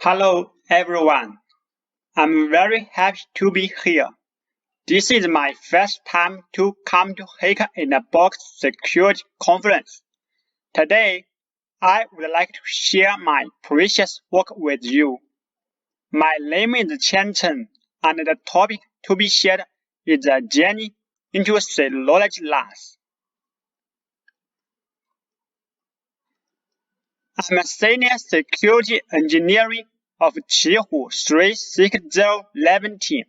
Hello everyone, I'm very happy to be here. This is my first time to come to Hack-in-the-Box Security Conference. Today, I would like to share my precious work with you. My name is Chen Chen, and the topic to be shared is a journey into Synology NAS. I'm a senior security engineer of Qihoo 36011 team.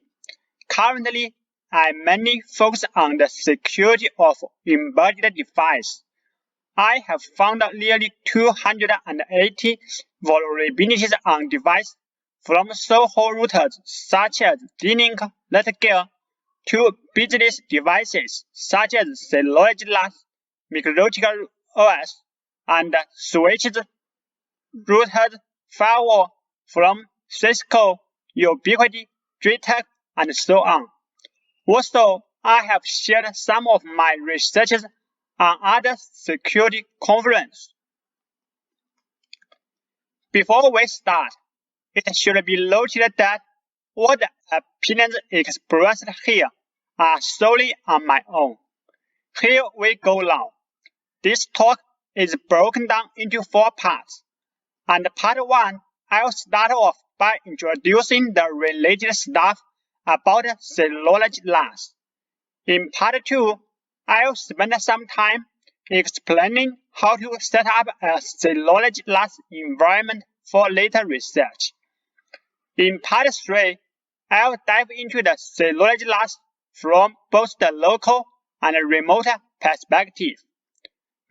Currently, I mainly focus on the security of embedded devices. I have found nearly 280 vulnerabilities on devices, from Soho routers such as D-Link Netgear to business devices such as Synology NAS, Microtical OS, and switches, routers, firewall from Cisco, Ubiquiti, JTAG, and so on. Also, I have shared some of my researches on other security conferences. Before we start, it should be noted that all the opinions expressed here are solely on my own. Here we go now. This talk is broken down into 4 parts, and part 1, I'll start off by introducing the related stuff about Synology NAS. In part 2, I'll spend some time explaining how to set up a Synology NAS environment for later research. In part 3, I'll dive into the Synology NAS from both the local and remote perspective,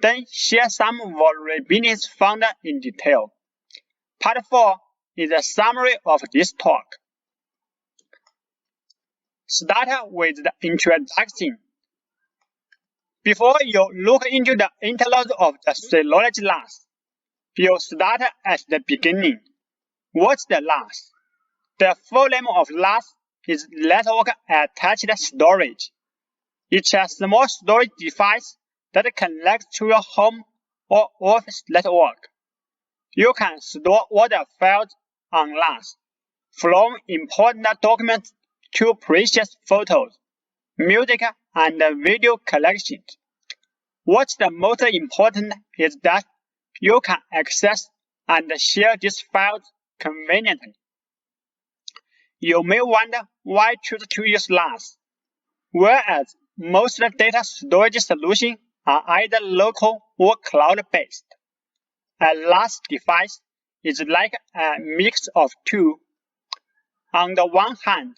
then share some vulnerabilities found in detail. Part 4 is a summary of this talk. Start with the introduction. Before you look into the internals of the Synology NAS, you start at the beginning. What's the NAS? The full name of NAS is Network Attached Storage. It's a small storage device that connects to your home or office network. You can store all the files on NAS, from important documents to precious photos, music, and video collections. What's the most important is that you can access and share these files conveniently. You may wonder why choose to use NAS, whereas most data storage solutions are either local or cloud-based. A NAS device is like a mix of two. On the one hand,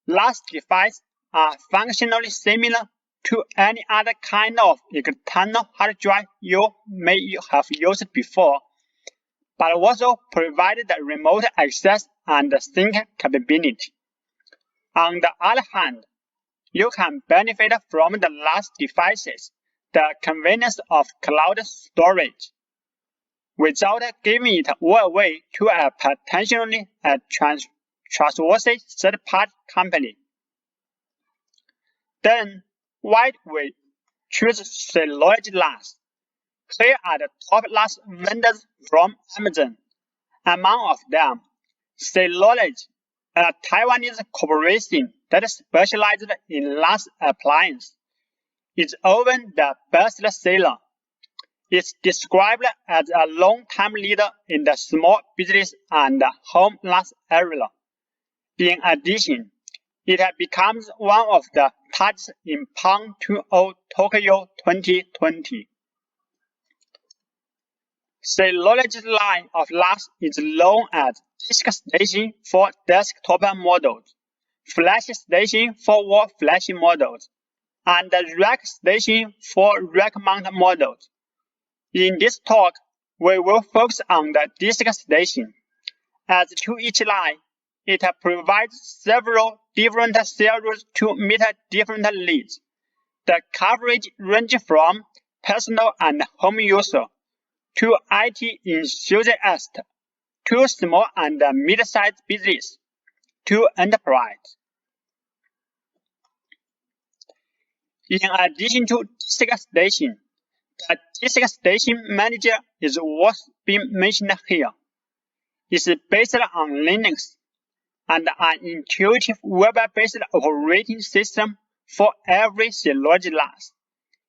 NAS devices are functionally similar to any other kind of external hard drive you may have used before, but also provide the remote access and sync capability. On the other hand, you can benefit from the NAS devices, the convenience of cloud storage, without giving it all away to a potentially trustworthy third-party company. Then, why do we choose Synology NAS? Here are the top NAS vendors from Amazon. Among of them, Synology, a Taiwanese corporation that specializes in NAS appliances, is often the best seller. It's described as a long-time leader in the small business and home NAS area. In addition, it becomes one of the toughest in Pang 20 Tokyo 2020. Synology's line of NAS is known as disk station for desktop models, flash station for all flash models, and rack station for rack mount models. In this talk, we will focus on the disk station. As to each line, it provides several different series to meet different needs. The coverage ranges from personal and home user to IT enthusiasts to small and mid-sized business to enterprise. In addition to disk station, the disk station manager is worth being mentioned here. is based on Linux and an intuitive web-based operating system for every Synology NAS.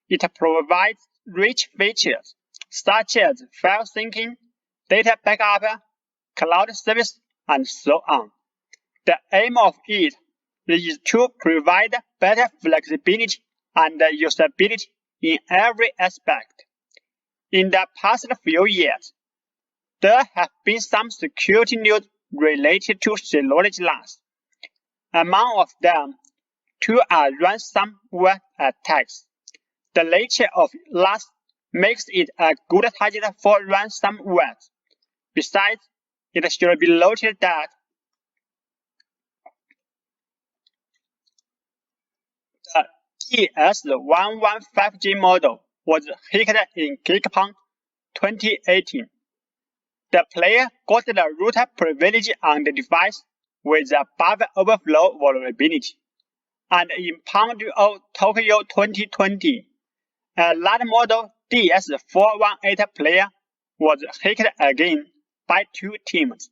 It provides rich features such as file syncing, data backup, cloud service, and so on. The aim of it is to provide better flexibility and usability in every aspect. In the past few years, there have been some security news related to Synology NAS. Among of them, two are ransomware attacks. The nature of NAS makes it a good target for ransomware. Besides, it should be noted that the DS115G model was hacked in GeekPwn 2018. The player got the root privilege on the device with a buffer overflow vulnerability. And in Pwn Tokyo 2020, another model DS418 player was hacked again by two teams.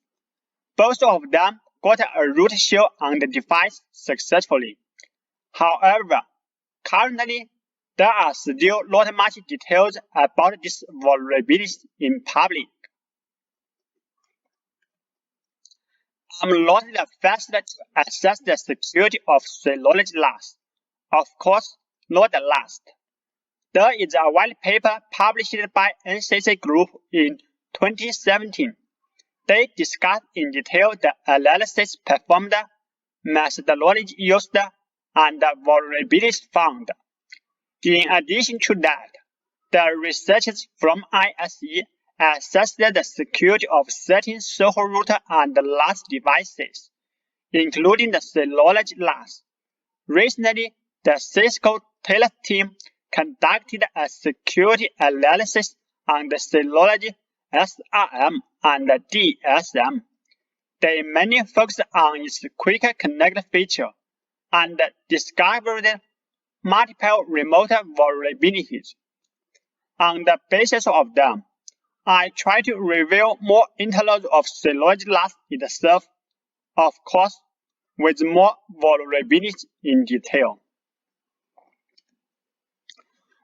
Both of them got a root shell on the device successfully. However, currently, there are still not much details about these vulnerabilities in public. I'm not the first to assess the security of Synology NAS. Of course, not the last. There is a white paper published by NCC Group in 2017. They discuss in detail the analysis performed, methodology used, and the vulnerabilities found. In addition to that, the researchers from ISE assessed the security of certain Soho router and NAS devices, including the Synology NAS. Recently, the Cisco Taylor team conducted a security analysis on the Synology SRM and DSM. They mainly focused on its quick connect feature and discovered multiple remote vulnerabilities. On the basis of them, I try to reveal more internals of Synology NAS itself, of course, with more vulnerabilities in detail.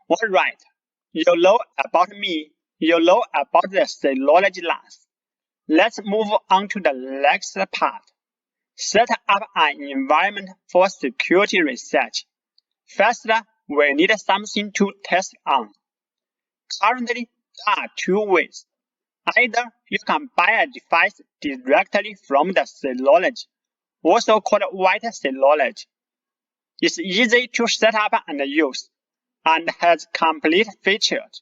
Alright, you know about me, you know about the Synology NAS. Let's move on to the next part. Set up an environment for security research. First, we need something to test on. Currently, there are two ways. Either you can buy a device directly from the Synology, also called white Synology. It's easy to set up and use, and has complete features,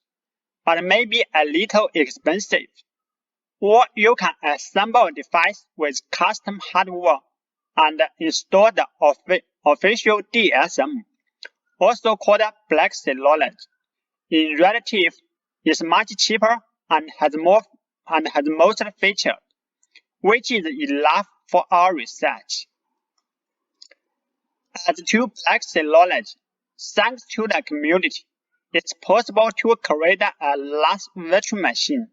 but may be a little expensive. Or you can assemble a device with custom hardware and install the official DSM, also called Black Synology. In relative, it's much cheaper and has most features, which is enough for our research. As to Black Synology, thanks to the community, it's possible to create a NAS virtual machine.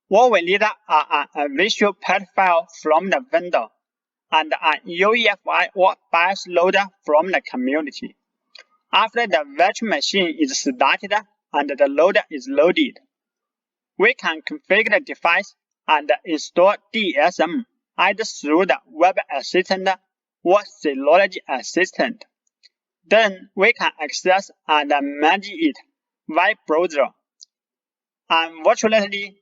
What we need are a visual path file from the vendor and an UEFI or BIOS loader from the community. After the virtual machine is started and the loader is loaded, we can configure the device and install DSM either through the Web Assistant or Synology Assistant. Then we can access and manage it via browser. Unfortunately,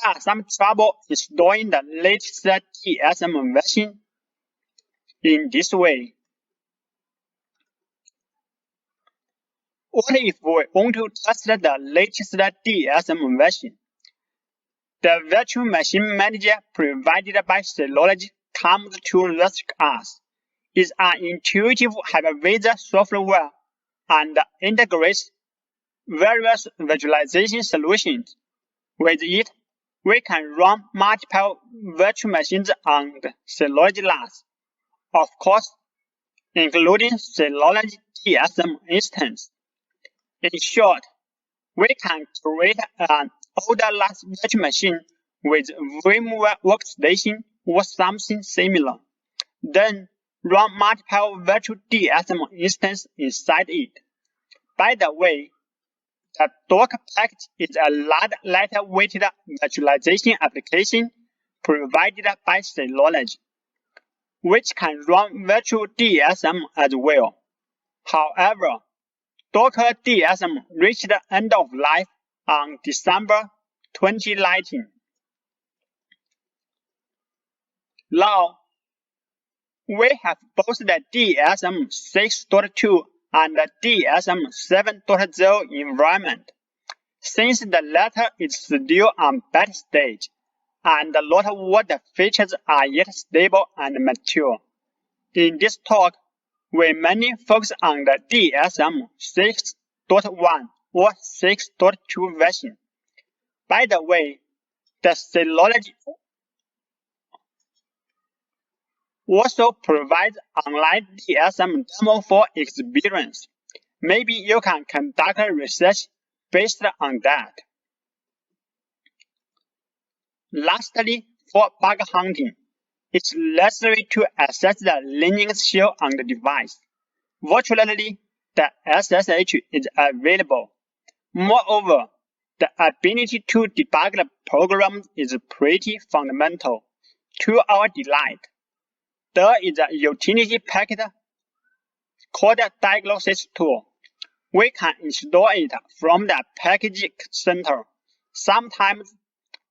there are some trouble installing the latest DSM version in this way. What if we want to test the latest DSM version? The virtual machine manager provided by Synology comes to rescue us. It's an intuitive hypervisor software and integrates various visualization solutions. With it, we can run multiple virtual machines on the Synology NAS, of course, including Synology DSM instance. In short, we can create an older NAS virtual machine with VMware Workstation or something similar. Then run multiple virtual DSM instances inside it. By the way, the Docker package is a lot lighter-weighted virtualization application provided by Synology, which can run virtual DSM as well. However, Docker DSM reached the end of life on December 2019. Now, we have both the DSM 6.2 and the DSM 7.0 environment. Since the latter is still on beta stage, and a lot of what the features are yet stable and mature. In this talk, we mainly focus on the DSM 6.1 or 6.2 version. By the way, the Synology also provides online DSM demo for experience. Maybe you can conduct research based on that. Lastly, for bug hunting, it's necessary to access the Linux shell on the device. Fortunately, the SSH is available. Moreover, the ability to debug the program is pretty fundamental. To our delight, there is a utility packet called Diagnosis Tool. We can install it from the package center. Sometimes,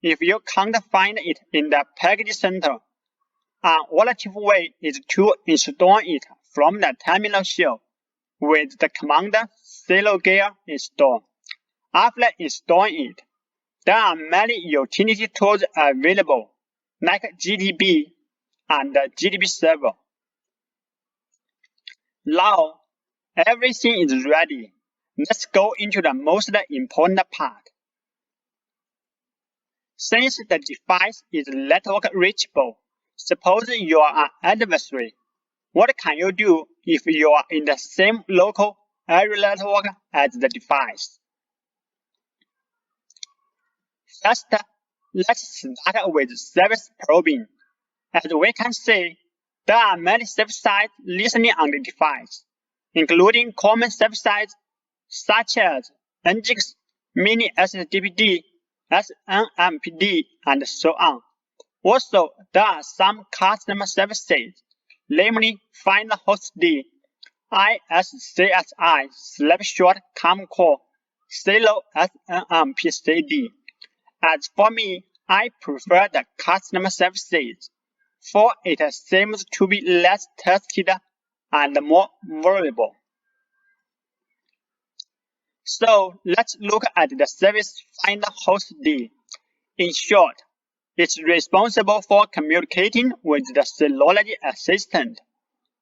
if you can't find it in the package center, an alternative way is to install it from the terminal shell with the command synology install. After installing it, there are many utility tools available, like HITB and HITB server. Now, everything is ready. Let's go into the most important part. Since the device is network reachable, suppose you are an adversary. What can you do if you are in the same local area network as the device? First, let's start with service probing. As we can see, there are many service sites listening on the device, including common service sites such as Nginx, Mini SSDPD, SNMPD, and so on. Also, there are some customer services, namely findhostd, ISCSI, snapshot ComCall, Silo SNMPCD. As for me, I prefer the customer services, for it seems to be less tested and more vulnerable. So let's look at the service findhostd. In short, it's responsible for communicating with the Synology Assistant,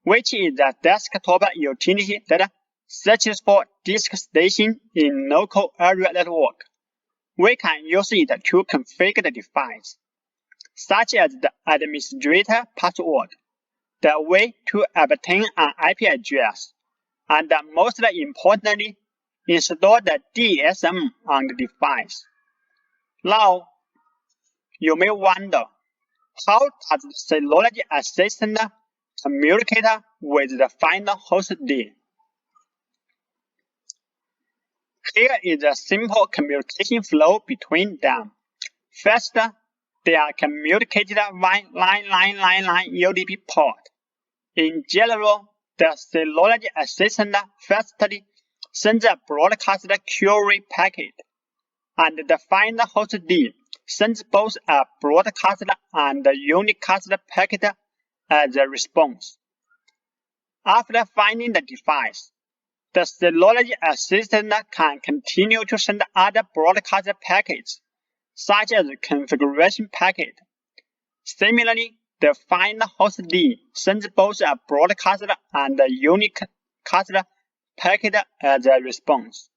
which is a desktop utility that searches for disk station in local area network. We can use it to configure the device, such as the administrator password, the way to obtain an IP address, and most importantly, install the DSM on the device. Now, you may wonder, how does the Synology Assistant communicate with the findhostd? Here is a simple communication flow between them. First, they are communicated via line UDP port. In general, the Synology Assistant firstly sends a broadcast query packet, and the findhostd sends both a broadcast and a unicast packet as a response. After finding the device, the Synology Assistant can continue to send other broadcast packets, such as configuration packet. Similarly, the findhostd sends both a broadcast and a unicast packet as a response.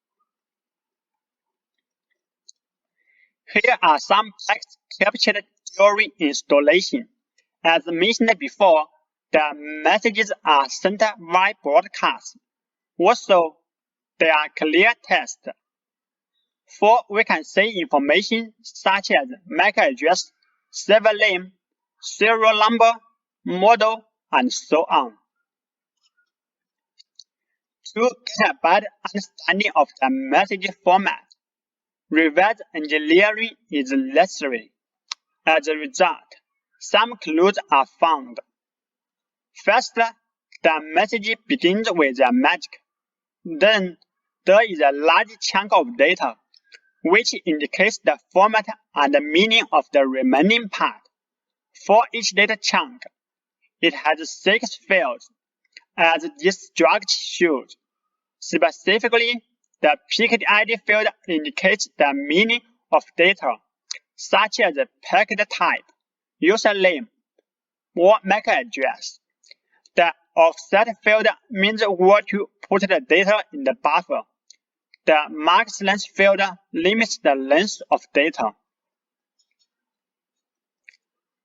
Here are some packets captured during installation. As mentioned before, the messages are sent via broadcast. Also, they are clear text. For we can say information such as MAC address, server name, serial number, model, and so on. To get a better understanding of the message format, reverse engineering is necessary. As a result, some clues are found. First, the message begins with a magic. Then, there is a large chunk of data, which indicates the format and the meaning of the remaining part. For each data chunk, it has 6 fields, as this structure shows. Specifically, the packet ID field indicates the meaning of data, such as packet type, username, or MAC address. The offset field means where to put the data in the buffer. The max length field limits the length of data.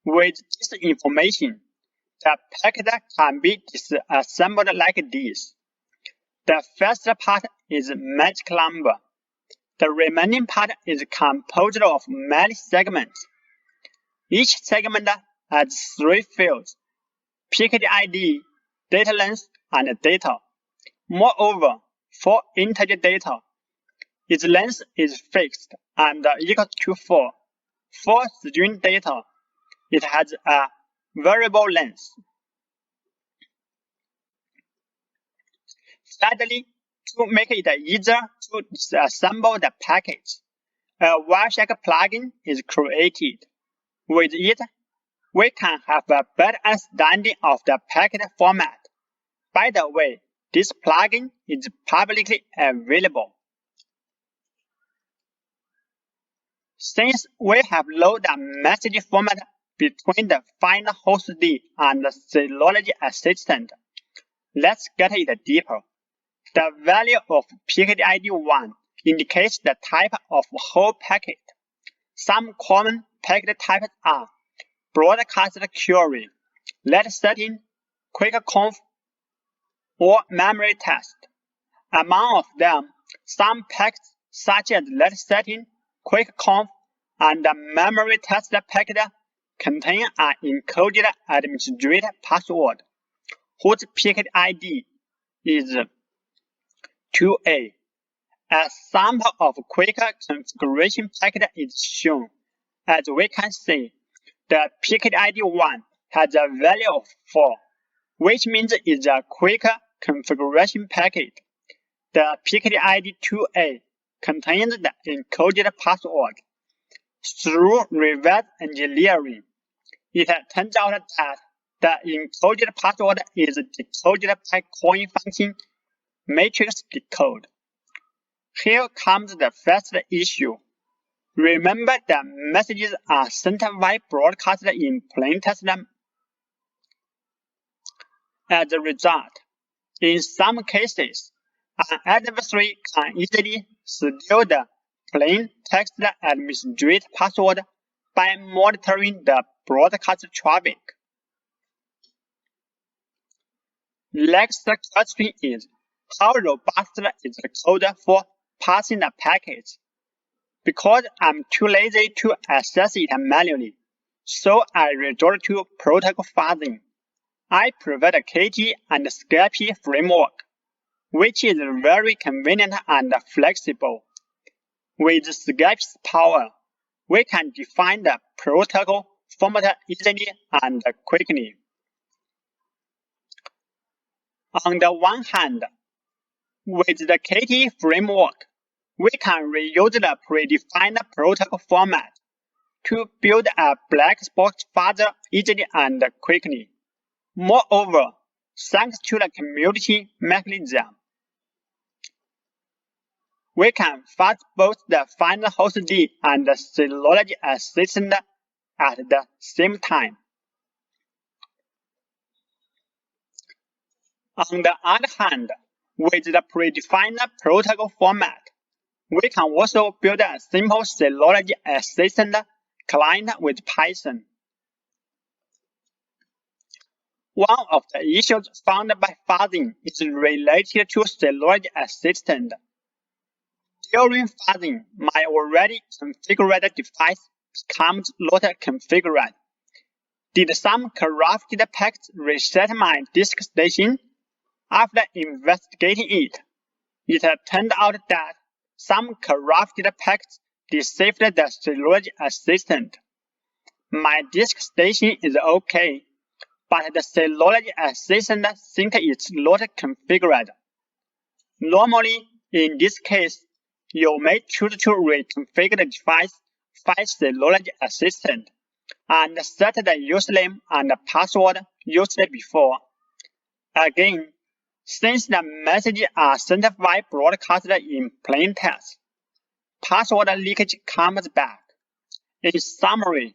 With this information, the packet can be disassembled like this. The first part is magic number. The remaining part is composed of many segments. Each segment has 3 fields: packet ID, data length, and data. Moreover, for integer data, its length is fixed and equal to 4. For string data, it has a variable length. Sadly, to make it easier to disassemble the package, a wireshark plugin is created. With it, we can have a better understanding of the packet format. By the way, this plugin is publicly available. Since we have loaded the message format between the findhostd and the Synology Assistant, let's get it deeper. The value of packet ID 1 indicates the type of whole packet. Some common packet types are broadcast query, let setting, quick conf, or memory test. Among them, some packets such as let setting, quick conf, and memory test packet contain an encoded administrator password, whose packet ID is 2A. A sample of quick configuration packet is shown. As we can see, the packet ID 1 has a value of 4, which means it's a quick configuration packet. The packet ID 2A contains the encoded password. Through reverse engineering, it turns out that the encoded password is decoded by calling function matrix decode. Here comes the first issue. Remember that messages are sent via broadcast in plain text. As a result, in some cases, an adversary can easily steal the plain text administrator password by monitoring the broadcast traffic. Next question is, how robust is the code for parsing the packets? Because I'm too lazy to access it manually, so I resort to protocol fuzzing. I prefer the KT and SCIP framework, which is very convenient and flexible. With SCIP's power, we can define the protocol format easily and quickly. On the one hand, with the KT framework, we can reuse the predefined protocol format to build a black box fuzzer easily and quickly. Moreover, thanks to the community mechanism, we can fuzz both the findhostd and the Synology Assistant at the same time. On the other hand, with the predefined protocol format, we can also build a simple Synology Assistant client with Python. One of the issues found by fuzzing is related to Synology Assistant. During fuzzing, my already configured device becomes not configured. Did some corrupted packets reset my disk station? After investigating it, it turned out that some corrupted packets deceived the Synology assistant. My disk station is okay, but the Synology assistant thinks it's not configured. Normally, in this case, you may choose to reconfigure the device via Synology assistant and set the username and password used before. Again, since the messages are sent via broadcast in plain text, password leakage comes back. In summary,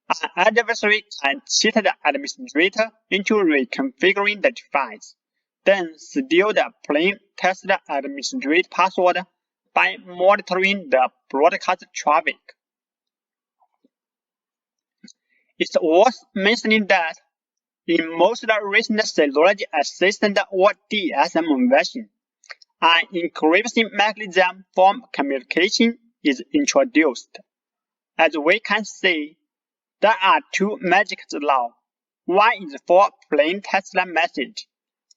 an adversary can cheat the administrator into reconfiguring the device, then steal the plain text administrator password by monitoring the broadcast traffic. It's worth mentioning that in most recent Synology Assistant or DSM versions, an encryption mechanism for communication is introduced. As we can see, there are two magics now. One is for plain text message,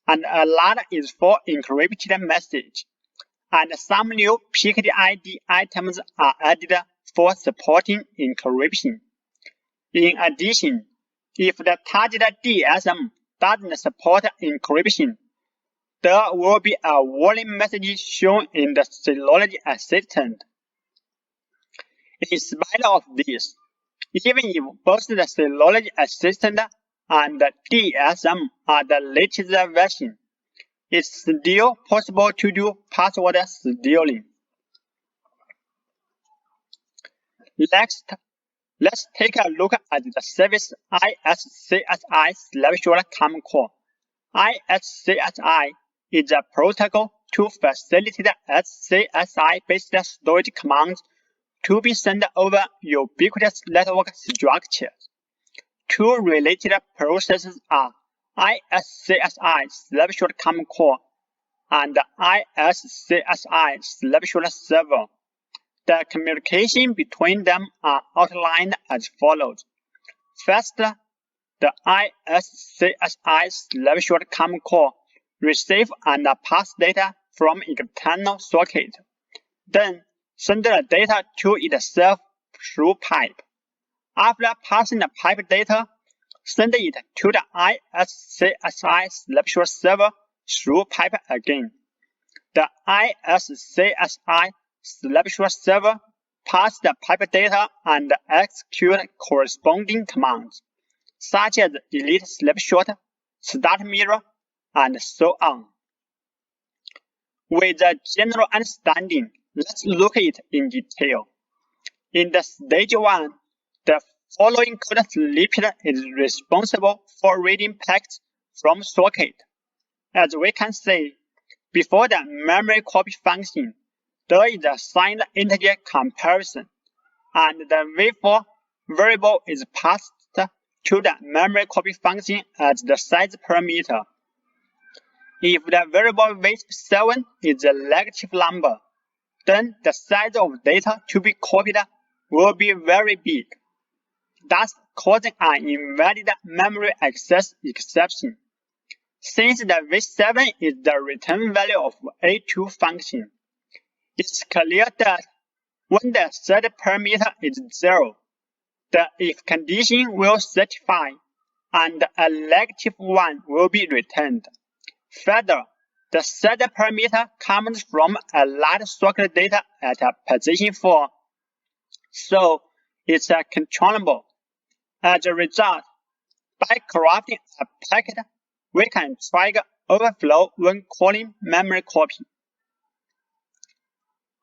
and another is for encrypted message. And some new picked ID items are added for supporting encryption. In addition, if the target DSM doesn't support encryption, there will be a warning message shown in the Synology Assistant. In spite of this, even if both the Synology Assistant and the DSM are the latest version, it's still possible to do password stealing. Next, let's take a look at the service ISCSI/common core. ISCSI is a protocol to facilitate SCSI-based storage commands to be sent over ubiquitous network structures. Two related processes are ISCSI/common core and ISCSI/server. The communication between them are outlined as follows. First, the ISCSI/common core receives and passes data from external socket, then send the data to itself through pipe. After passing the pipe data, send it to the ISCSI/server through pipe again. The ISCSI/server passes the pipe data and executes corresponding commands, such as delete snapshot, start mirror, and so on. With a general understanding, let's look at it in detail. In the stage 1, the following code snippet is responsible for reading packets from socket. As we can see, before the memory copy function, there is a signed integer comparison, and the v4 variable is passed to the memory copy function as the size parameter. If the variable v7 is a negative number, then the size of data to be copied will be very big, thus causing an invalid memory access exception. Since the v7 is the return value of A2 function, it's clear that when the set parameter is 0, the if condition will satisfy and a negative 1 will be returned. Further, the set parameter comes from a large socket data at position 4, so it's controllable. As a result, by corrupting a packet, we can trigger overflow when calling memory copy.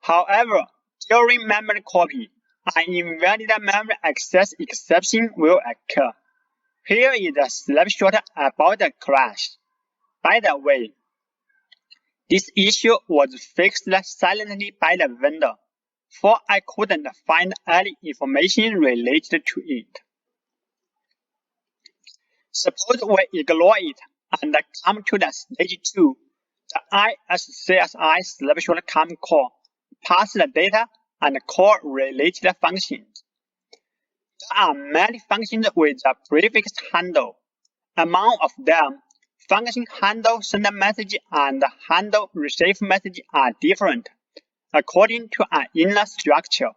However, during memory copy, an invalid memory access exception will occur. Here is a snapshot about the crash. By the way, this issue was fixed silently by the vendor, for I couldn't find any information related to it. Suppose we ignore it and come to the stage 2, the ISCSI/common core pass the data and call related functions. There are many functions with a prefix handle. Among of them, function handle send message and handle receive message are different according to an inner structure.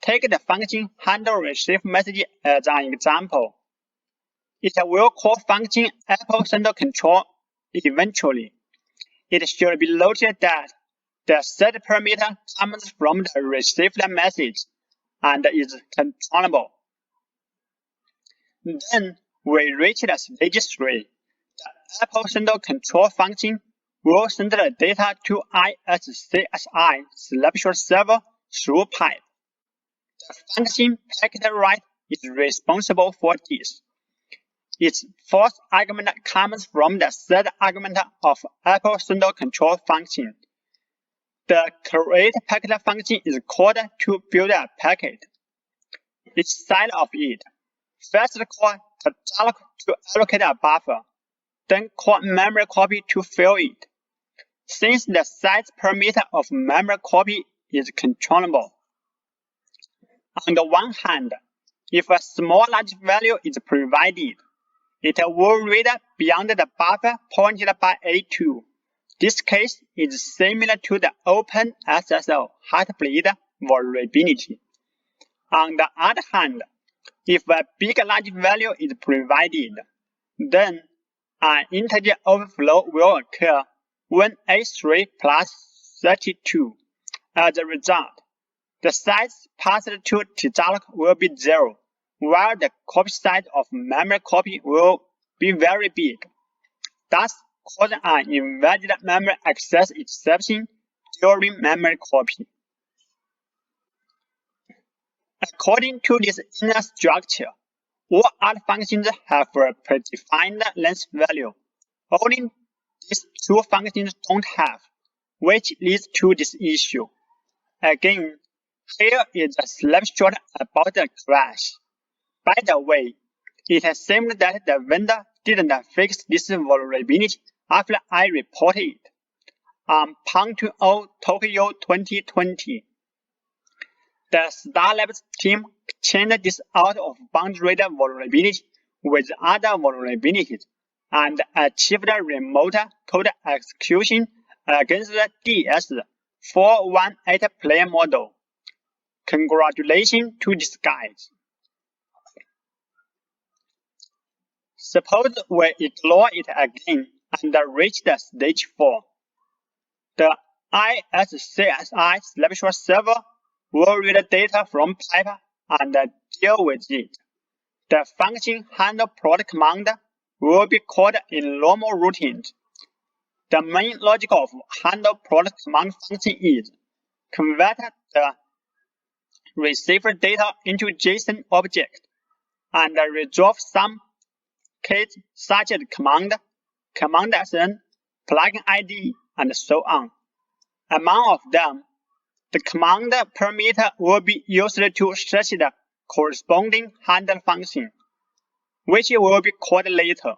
Take the function handle receive message as an example. It will call function Apple send control eventually. It should be noted that the set parameter comes from the received message and is controllable. Then we reach the stage 3. The Apple send control function will send the data to ISCSI snapshot server through pipe. The function packet write is responsible for this. Its first argument comes from the set argument of Apple send control function. The create packet function is called to build a packet. Each side of it, first call the dialog to allocate a buffer, then call memory copy to fill it. Since the size parameter of memory copy is controllable. On the one hand, if a small large value is provided, it will read beyond the buffer pointed by A2. This case is similar to the open SSL HITB vulnerability. On the other hand, if a big large value is provided, then an integer overflow will occur when A3 plus 32. As a result, the size passed to dialog will be 0, while the copy size of memory copy will be very big, thus causing an invalid memory access exception during memory copy. According to this inner structure, all other functions have a predefined length value. Only these two functions don't have, which leads to this issue. Again, here is a snapshot about the crash. By the way, it seems that the vendor didn't fix this vulnerability after I reported it on Pong2O Tokyo 2020. The Star Labs team changed this out-of-boundary vulnerability with other vulnerabilities and achieved remote code execution against the DS418 player model. Congratulations to these guys. Suppose we ignore it again and reach the stage 4. The ISCSI snapshot server will read data from pipe and deal with it. The function handle plot command will be called in normal routines. The main logic of handle plot command function is convert the received data into JSON object and resolve some case such as command SN, plugin ID, and so on. Among of them, the command parameter will be used to search the corresponding handle function, which will be called later.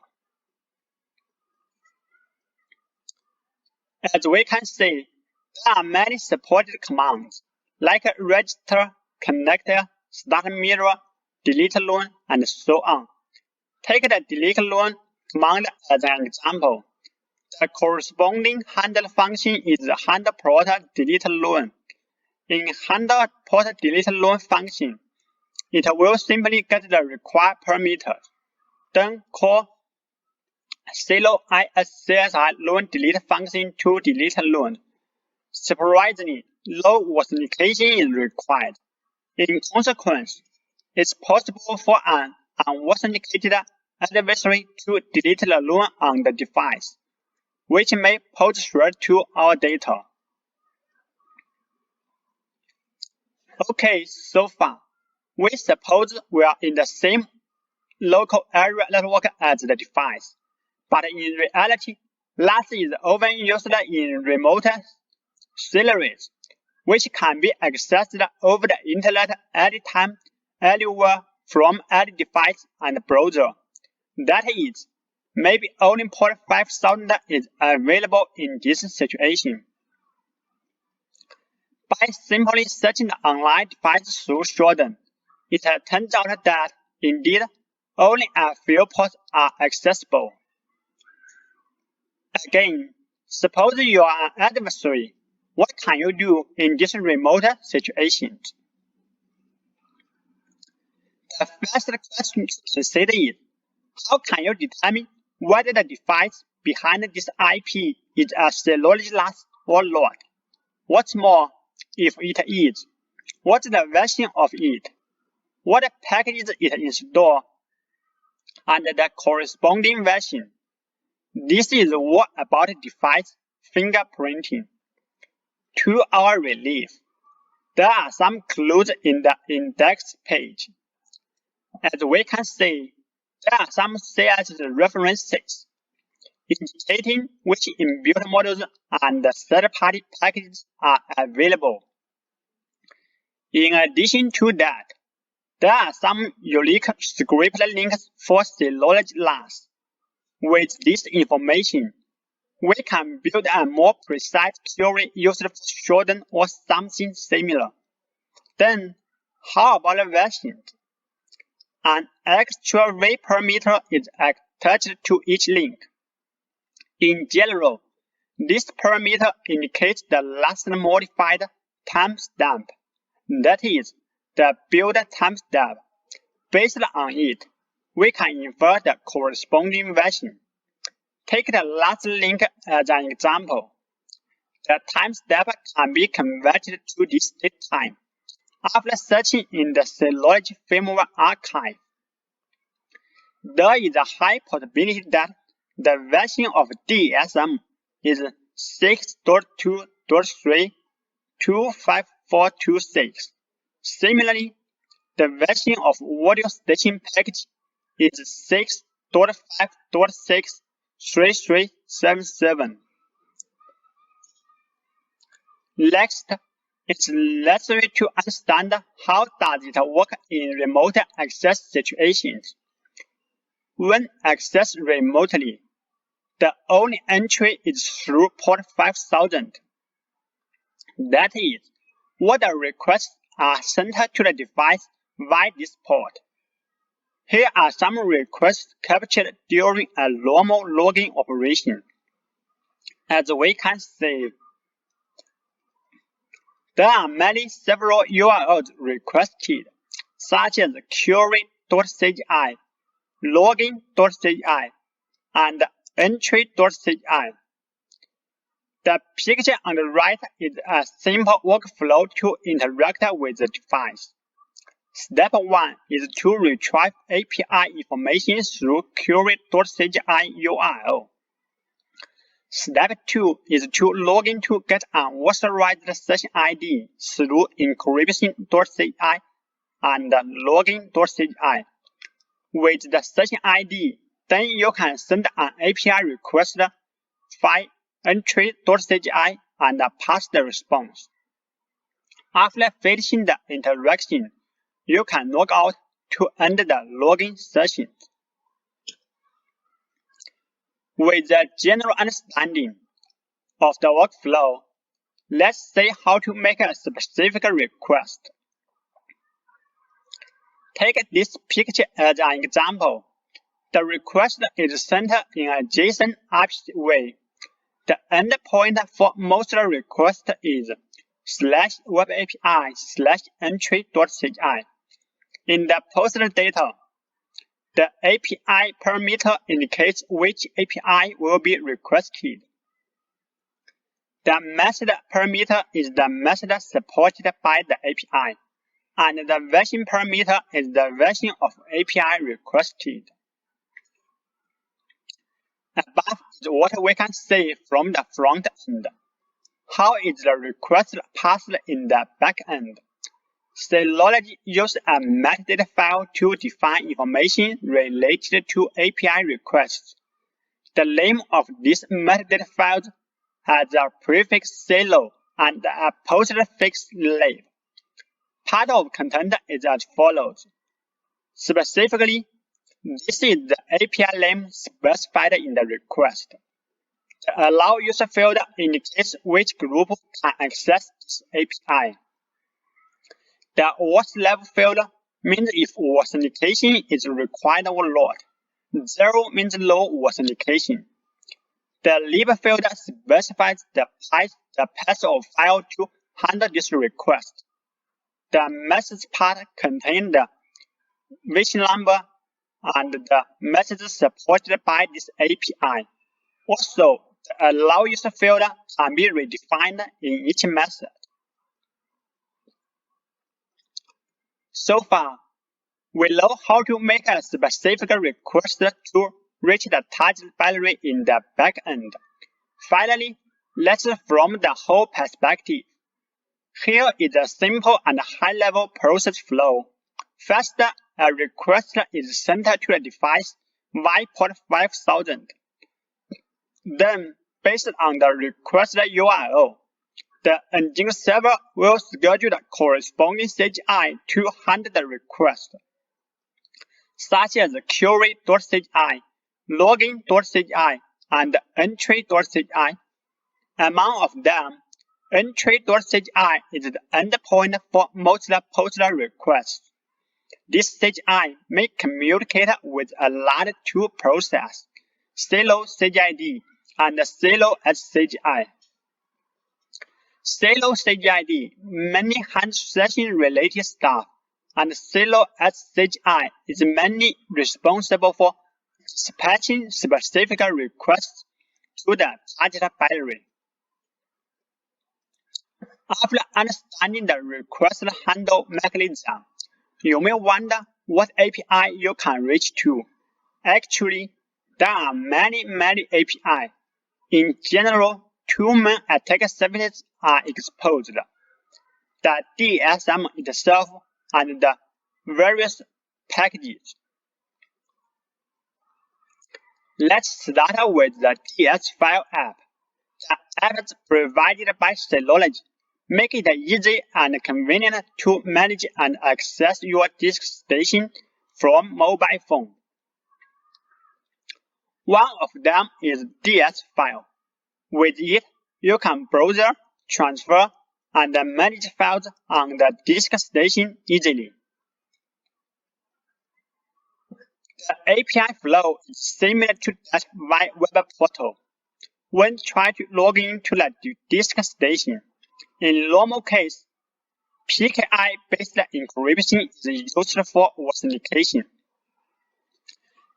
As we can see, there are many supported commands, like register, connector, start mirror, delete loan, and so on. Take the delete loan command as an example. The corresponding handle function is handle plot delete loan. In handle plot delete loan function, it will simply get the required parameter, then call Synology ISCSI loan delete function to delete loan. Surprisingly, no authentication is required. In consequence, it's possible for an unauthenticated adversary to delete the loan on the device, which may pose threat to our data. Okay, so far, we suppose we are in the same local area network as the device, but in reality, NAS is often used in remote series, which can be accessed over the internet anytime, anywhere from any device and browser. That is, maybe only port 5000 is available in this situation. By simply searching the online device through shorten, it turns out that, indeed, only a few ports are accessible. Again, suppose you are an adversary. What can you do in this remote situation? The first question to consider is, how can you determine whether the device behind this IP is a Synology NAS or not? What's more, if it is, what's the version of it? What packages it install? And the corresponding version. This is all about device fingerprinting. To our relief, there are some clues in the index page. As we can see, there are some CSS references indicating which inbuilt models and third-party packages are available. In addition to that, there are some unique script links for Synology NAS. With this information, we can build a more precise query used for shorten or something similar. Then, how about the version? An extra V parameter is attached to each link. In general, this parameter indicates the last modified timestamp, that is, the build timestamp. Based on it, we can infer the corresponding version. Take the last link as an example. The timestamp can be converted to this datetime after searching in the Synology firmware archive. There is a high possibility that the version of DSM is 6.2.3.25426. Similarly, the version of audio staging package is 6.5.6.3377. Next, it's necessary to understand how does it work in remote access situations. When accessed remotely, the only entry is through port 5000. That is, all the requests are sent to the device via this port. Here are some requests captured during a normal login operation. As we can see, there are several URLs requested, such as query.cgi, login.cgi, and entry.cgi. The picture on the right is a simple workflow to interact with the device. Step 1 is to retrieve API information through query.cgi URL. Step 2 is to log in to get an authorized session ID through encryption.ci and login.ci. With the session ID, then you can send an API request via entry.cgi and pass the response. After finishing the interaction, you can log out to end the login session. With a general understanding of the workflow, let's see how to make a specific request. Take this picture as an example. The request is sent in a JSON API. The endpoint for most requests is /webapi/entry.ci. In the post data, the API parameter indicates which API will be requested. The method parameter is the method supported by the API, and the version parameter is the version of API requested. Above is what we can see from the front end. How is the request passed in the back end? Synology uses a metadata file to define information related to API requests. The name of this metadata file has a prefix sylo and a postfix lib. Part of content is as follows. Specifically, this is the API name specified in the request. The allow user field indicates which group can access this API. The auth level field means if authentication is required or not. 0 means no authentication. The lib field specifies the path of file to handle this request. The message part contains the version number and the message supported by this API. Also, the allow user field can be redefined in each method. So far, we know how to make a specific request to reach the target boundary in the backend. Finally, let's from the whole perspective. Here is a simple and high-level process flow. First, a request is sent to the device via port 5000. Then, based on the request URL, the engine server will schedule the corresponding CGI to handle the request, such as query.cgi, login.cgi, and entry.cgi. Among of them, entry.cgi is the endpoint for most post requests. This CGI may communicate with another two processes, Synology and Synology. Synology mainly handles session-related stuff, and Synology is mainly responsible for dispatching specific requests to the target boundary. After understanding the request handle mechanism, you may wonder what API you can reach to. Actually, there are many API. In general, two main attack surfaces are exposed: the DSM itself and the various packages. Let's start with the DS file app. The apps provided by Synology make it easy and convenient to manage and access your disk station from mobile phone. One of them is DS file. With it, you can browse, transfer, and manage files on the disk station easily. The API flow is similar to that via web portal. When trying to log into the disk station, in normal case, PKI-based encryption is used for authentication.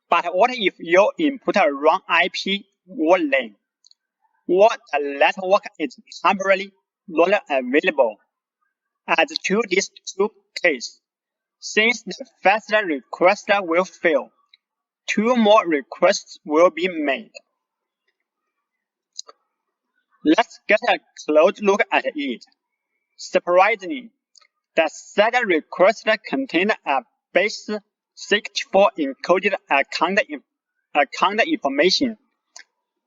But what if you input a wrong IP or name, or the network is temporarily not available? As to these two cases, since the first request will fail, two more requests will be made. Let's get a close look at it. Surprisingly, the second request contained a base 64 encoded account information,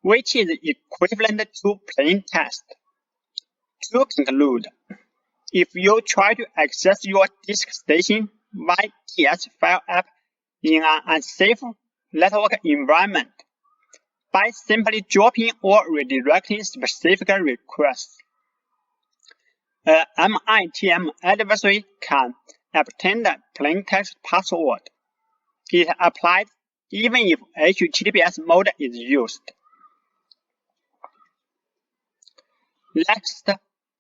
which is equivalent to plain text. To conclude, if you try to access your disk station via DS file app in an unsafe network environment, by simply dropping or redirecting specific requests, MITM adversary can obtain the plain text password. It applies even if HTTPS mode is used. Next,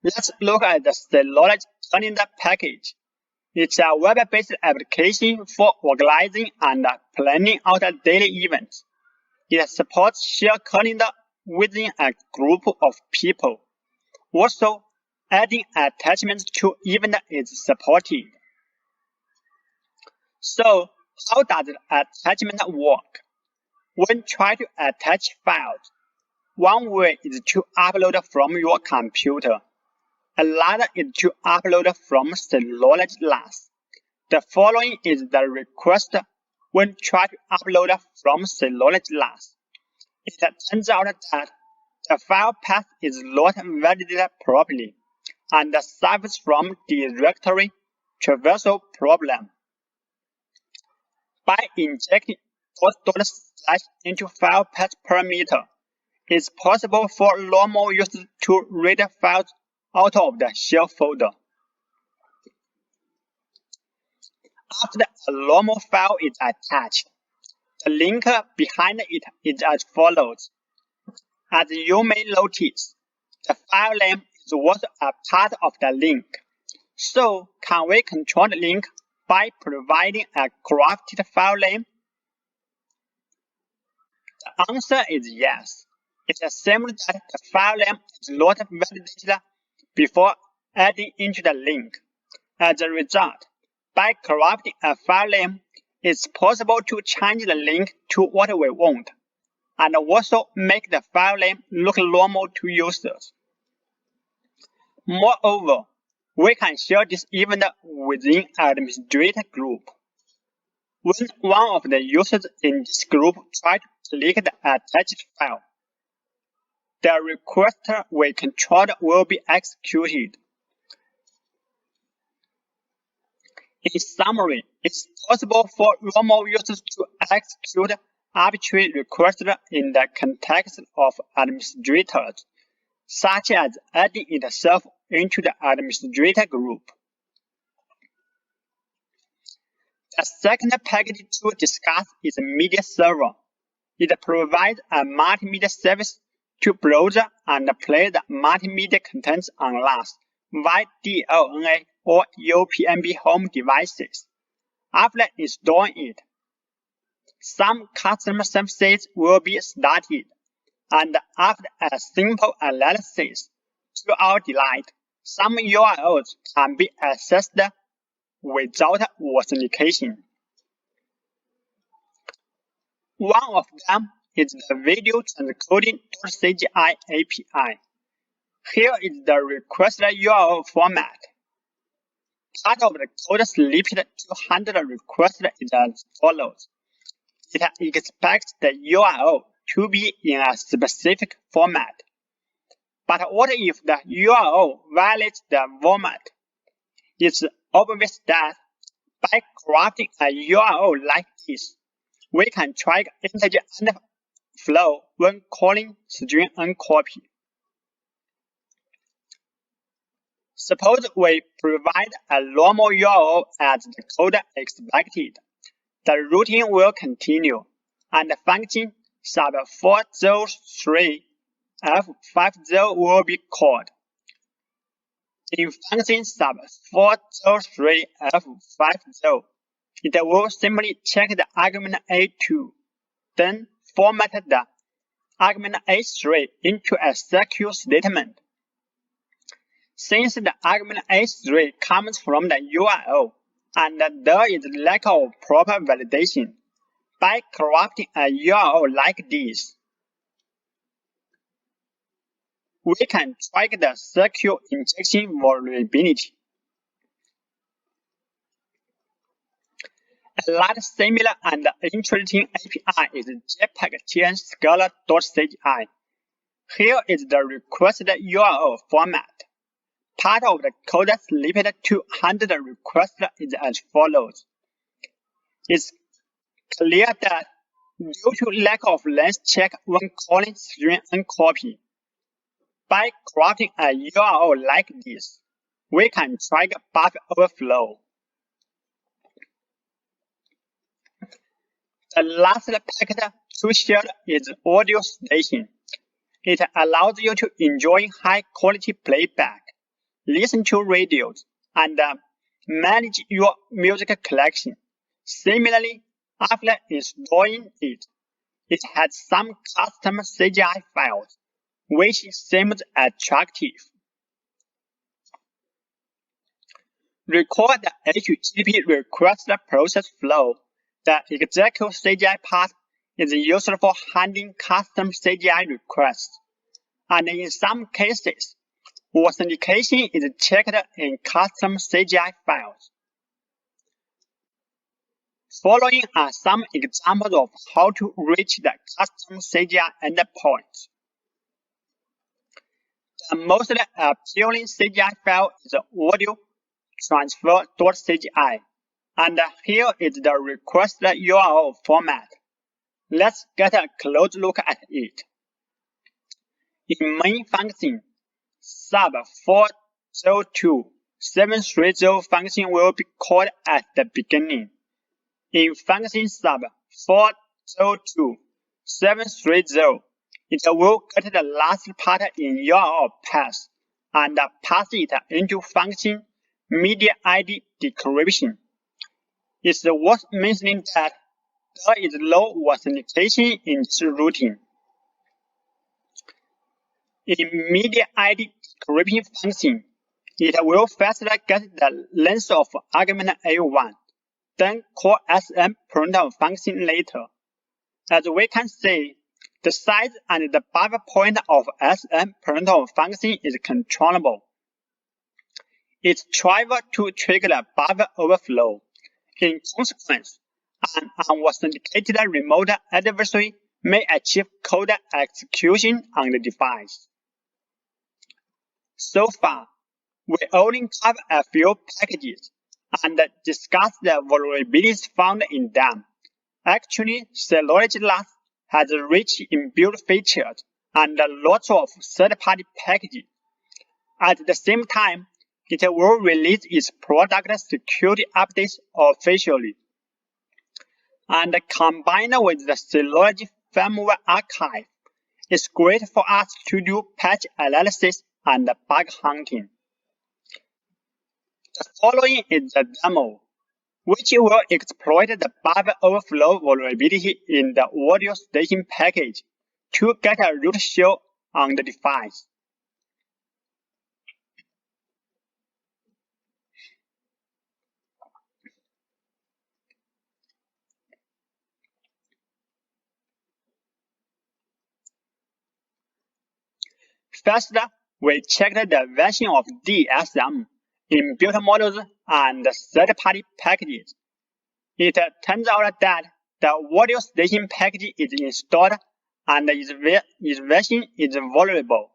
let's look at the Synology Calendar package. It's a web-based application for organizing and planning out daily events. It supports shared calendar within a group of people. Also, adding attachments to event is supported. So, how does the attachment work? When trying to attach files, one way is to upload from your computer. Another is to upload from Synology NAS. The following is the request when trying to upload from Synology NAS. It turns out that the file path is not validated properly, and suffers from directory traversal problem. By injecting // into file path parameter, it's possible for normal users to read files out of the shell folder. After a normal file is attached, the link behind it is as follows. As you may notice, the file name is also a part of the link. So, can we control the link by providing a crafted file name? The answer is yes. It assumes that the file name is not validated before adding into the link. As a result, by crafting a file name, it's possible to change the link to what we want, and also make the file name look normal to users. Moreover, we can share this event within an administrator group. When one of the users in this group tries to click the attached file, the request we controlled will be executed. In summary, it's possible for normal users to execute arbitrary requests in the context of administrators, such as adding itself into the administrator group. The second package to discuss is Media Server. It provides a multimedia service to browse and play the multimedia contents on NAS via DLNA or UPnB home devices. After installing it, some custom services will be started, and after a simple analysis, to our delight, some URLs can be accessed without authentication. One of them is the video transcoding.cgi API. Here is the requested URL format. Part of the code snippet to handle the request is as follows. It expects the URL to be in a specific format. But what if the URL violates the format? It's obvious that by crafting a URL like this, we can track integer and flow when calling string uncopy. Suppose we provide a normal URL as the code expected. The routing will continue, and the function sub403f50 will be called. In function sub403f50, it will simply check the argument A2, then format the argument A3 into a secure statement. Since the argument A3 comes from the URL, and there is lack of proper validation, by crafting a URL like this, we can track the secure injection vulnerability. A lot similar and interesting API is jpeg-tn-scalar.cgi. Here is the requested URL format. Part of the code snippet to handle the request is as follows. It's clear that due to lack of length check when calling string uncopy, by crafting a URL like this, we can track buffer overflow. The last packet to share is Audio Station. It allows you to enjoy high-quality playback, listen to radios, and manage your music collection. Similarly, after installing it, it has some custom CGI files, which seems attractive. Recall the HTTP request process flow. The execute CGI part is used for handling custom CGI requests, and in some cases, authentication is checked in custom CGI files. Following are some examples of how to reach the custom CGI endpoints. The most appealing CGI file is audio transfer.cgi, and here is the requested URL format. Let's get a close look at it. In main function, sub 402.730 function will be called at the beginning. In function sub 402.730, it will get the last part in URL path and pass it into function media ID decryption. It's worth mentioning that there is no authentication in this routine. In media ID decryption function, it will first get the length of argument A1, then call SMPrintf function later. As we can see, the size and the buffer point of SMPrintf function is controllable. It's trivial to trigger the buffer overflow. In consequence, an unauthenticated remote adversary may achieve code execution on the device. So far, we only cover a few packages and discuss the vulnerabilities found in them. Actually, Synology NAS has rich inbuilt features and lots of third-party packages. At the same time, it will release its product security updates officially. And combined with the Synology firmware archive, it's great for us to do patch analysis and bug hunting. The following is the demo, which will exploit the buffer overflow vulnerability in the audio staging package to get a root show on the device. First, we checked the version of DSM, inbuilt models, and third-party packages. It turns out that the audio staging package is installed and its version is vulnerable.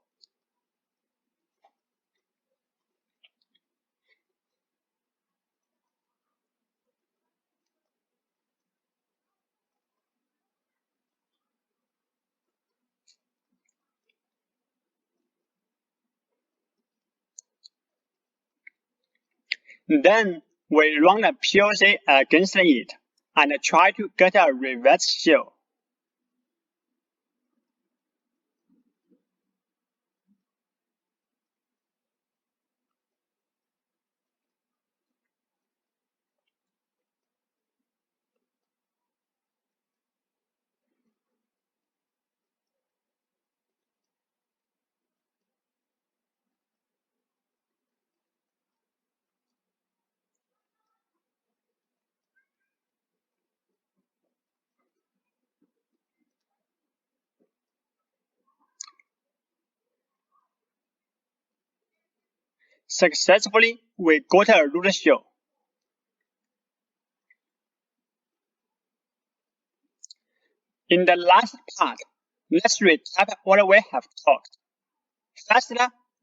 Then we run a POC against it and try to get a reverse show. Successfully, we got a root show. In the last part, let's recap what we have talked. First,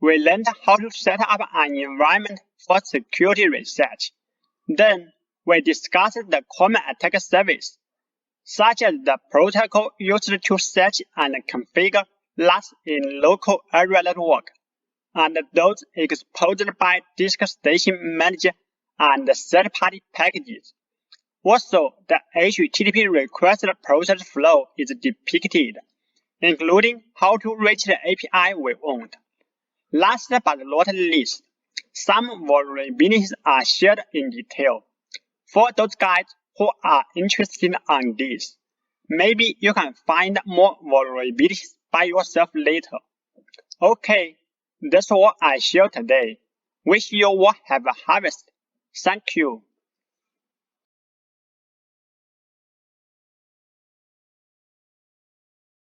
we learned how to set up an environment for security research. Then, we discussed the common attack service, such as the protocol used to search and configure NAS in local area network, and those exposed by disk station manager and third-party packages. Also, the HITB request process flow is depicted, including how to reach the API we want. Last but not least, some vulnerabilities are shared in detail. For those guys who are interested on this, maybe you can find more vulnerabilities by yourself later. Okay, that's all I share today. Wish you all have a harvest. Thank you.